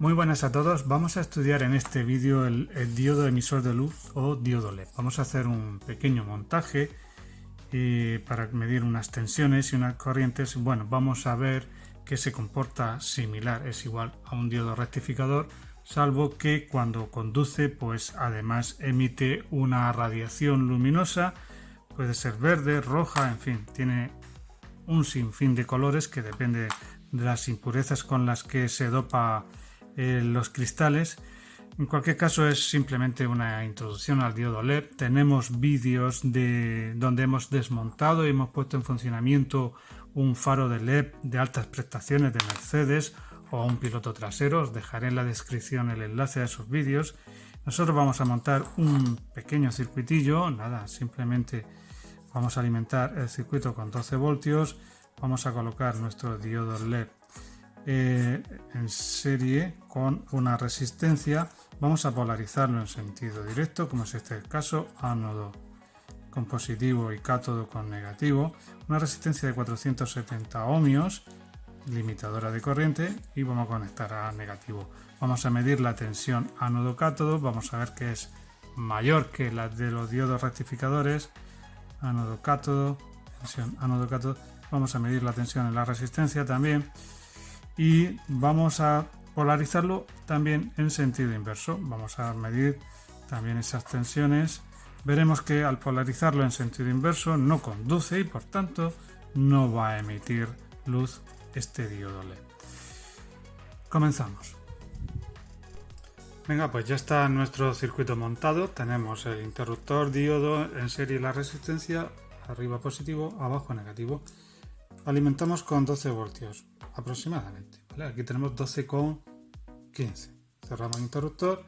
Muy buenas a todos, vamos a estudiar en este vídeo el diodo emisor de luz o diodo LED. Vamos a hacer un pequeño montaje para medir unas tensiones y unas corrientes. Bueno, vamos a ver que se comporta similar, es igual a un diodo rectificador, salvo que cuando conduce, pues además emite una radiación luminosa, puede ser verde, roja, en fin, tiene un sinfín de colores que depende de las impurezas con las que se dopa los cristales. En cualquier caso es simplemente una introducción al diodo LED. Tenemos vídeos donde hemos desmontado y hemos puesto en funcionamiento un faro de LED de altas prestaciones de Mercedes o un piloto trasero. Os dejaré en la descripción el enlace a esos vídeos. Nosotros vamos a montar un pequeño circuitillo, nada, simplemente vamos a alimentar el circuito con 12 voltios, vamos a colocar nuestro diodo LED en serie con una resistencia, vamos a polarizarlo en sentido directo, como es este el caso, ánodo con positivo y cátodo con negativo, una resistencia de 470 ohmios, limitadora de corriente, y vamos a conectar a negativo. Vamos a medir la tensión ánodo-cátodo, vamos a ver que es mayor que la de los diodos rectificadores, ánodo-cátodo, tensión ánodo-cátodo, vamos a medir la tensión en la resistencia también. Y vamos a polarizarlo también en sentido inverso. Vamos a medir también esas tensiones. Veremos que al polarizarlo en sentido inverso no conduce y por tanto no va a emitir luz este diodo LED. Comenzamos. Venga, pues ya está nuestro circuito montado. Tenemos el interruptor, diodo en serie y la resistencia, arriba positivo, abajo negativo. Alimentamos con 12 voltios aproximadamente, ¿vale? Aquí tenemos 12,15. Cerramos el interruptor,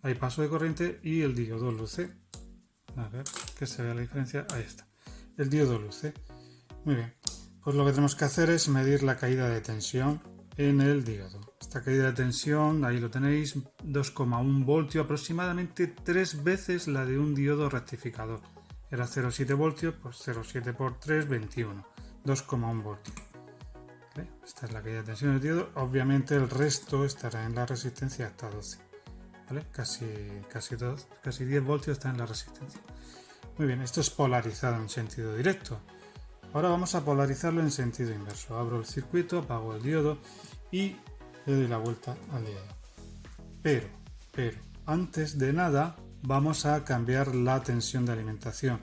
hay paso de corriente y el diodo luce. A ver que se vea la diferencia. Ahí está, el diodo luce. Muy bien, pues lo que tenemos que hacer es medir la caída de tensión en el diodo. Esta caída de tensión, ahí lo tenéis, 2,1 voltios, aproximadamente 3 veces la de un diodo rectificador. Era 0,7 voltios, pues 0,7 por 3, 21. 2,1 voltios. ¿Vale? Esta es la caída de tensión del diodo. Obviamente el resto estará en la resistencia hasta 12. ¿Vale? Casi 10 voltios está en la resistencia. Muy bien, esto es polarizado en sentido directo. Ahora vamos a polarizarlo en sentido inverso. Abro el circuito, apago el diodo y le doy la vuelta al diodo. Pero antes de nada vamos a cambiar la tensión de alimentación.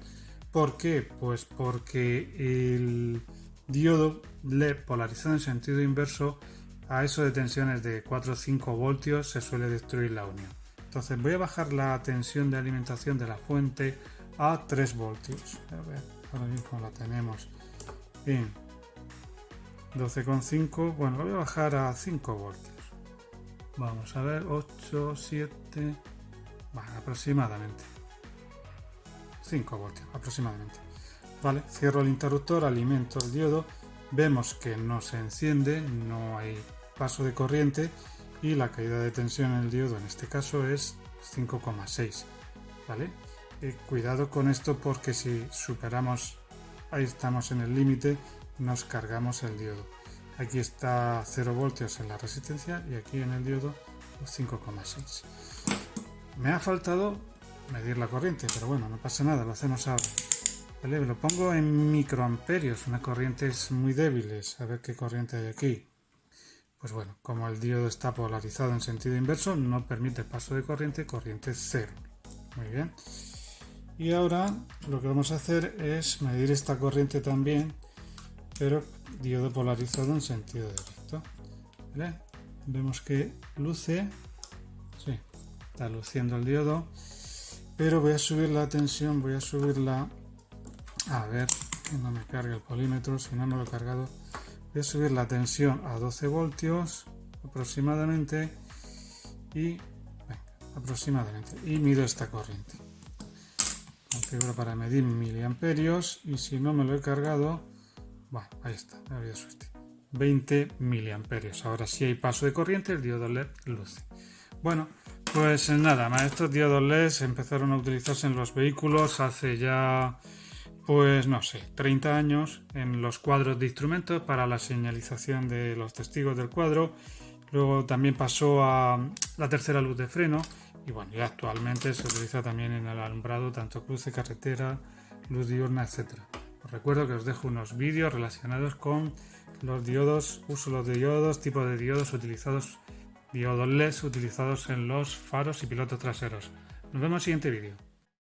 ¿Por qué? Pues porque el diodo LED polarizado en sentido inverso, a eso de tensiones de 4 o 5 voltios se suele destruir la unión. Entonces voy a bajar la tensión de alimentación de la fuente a 3 voltios. A ver, ahora mismo la tenemos en 12,5. Bueno, lo voy a bajar a 5 voltios. Vamos a ver, 8, 7, bueno, aproximadamente. 5 voltios aproximadamente. Vale, cierro el interruptor, alimento el diodo, vemos que no se enciende, no hay paso de corriente y la caída de tensión en el diodo en este caso es 5,6. ¿Vale? Cuidado con esto porque si superamos, ahí estamos en el límite, nos cargamos el diodo. Aquí está 0 voltios en la resistencia y aquí en el diodo 5,6. Me ha faltado medir la corriente, pero bueno, no pasa nada, lo hacemos ahora. Vale, lo pongo en microamperios, unas corrientes muy débiles. A ver qué corriente hay aquí. Pues bueno, como el diodo está polarizado en sentido inverso, no permite paso de corriente, corriente 0. Muy bien. Y ahora lo que vamos a hacer es medir esta corriente también, pero diodo polarizado en sentido directo. ¿Vale? Vemos que luce. Sí, está luciendo el diodo. Pero voy a subir la tensión, voy a subirla, a ver que no me cargue el polímetro, si no, no lo he cargado. Voy a subir la tensión a 12 voltios aproximadamente y mido esta corriente. Configuro para medir miliamperios y si no me lo he cargado, bueno, ahí está, me había suerte. 20 miliamperios. Ahora sí hay paso de corriente, el diodo LED luce. Bueno, pues nada, estos diodos LED empezaron a utilizarse en los vehículos hace ya, pues no sé, 30 años en los cuadros de instrumentos para la señalización de los testigos del cuadro. luego también pasó a la tercera luz de freno y bueno, ya actualmente se utiliza también en el alumbrado, tanto cruce, carretera, luz diurna, etcétera. Os recuerdo que os dejo unos vídeos relacionados con los diodos, uso de los diodos, tipo de diodos utilizados, diodos LED utilizados en los faros y pilotos traseros. Nos vemos en el siguiente vídeo.